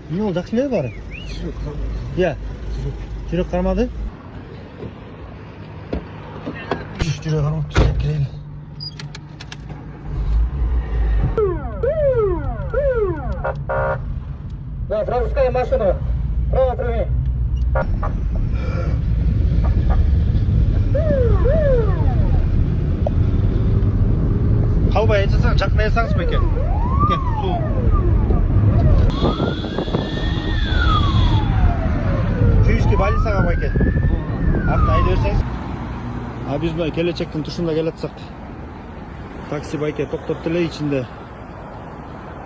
эмне болду, жакшы элеби баары? Иә, жүрөк кармады. Жүрөк кармап түзөп кирели. Да, сразу пускай машину. Право прими. Қалбай айтсаң, жақындай алсаңыз ба екен? Кеп, су. Чуйский больницаға ба екен? Артына айда берсеңіз. Біз мына келечектің тұшында келатсақ. Такси байке тоқтап тіле içinde.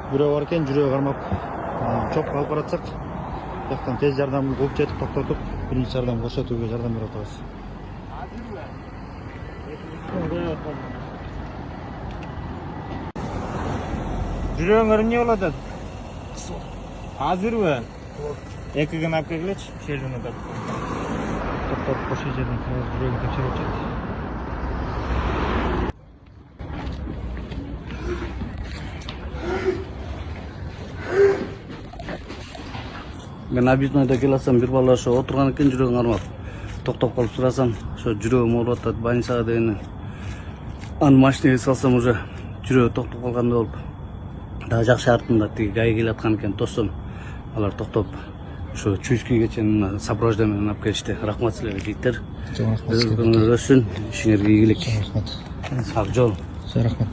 Біреу бар екен, жүрегі қармап. Чоп қалып баратсақ. Жақтан тез жардам қуып жетіп тоқтатып, бірінші жардам көрсетуге жардам беріп отырмыз. Жүрегіңер не болады? Азыр бі? Екі күн алып келгілечі, шелуіне да. Тоқтатып қошы жерден жүрегін тексеріп өтеді. Мен объезднойда келатсам, бир бала ошо отурган экен, жүрөгүң армап. Токтоп калып сурасам, ошо жүрөгүм ооруп атат, больницага деген. Аны машинеге салсам уже жүрөгү токтоп калгандай болуп. Дагы жакшы артында тиги гай келаткан экен, тоссом. Алар токтоп, ошо Чуйскийге чейин сопровождение менен алып келишти. Рахмат силерге жигиттер. Рахмат. Өссүн, ишиңерге ийгилик. Рахмат. Ак жол. Рахмат.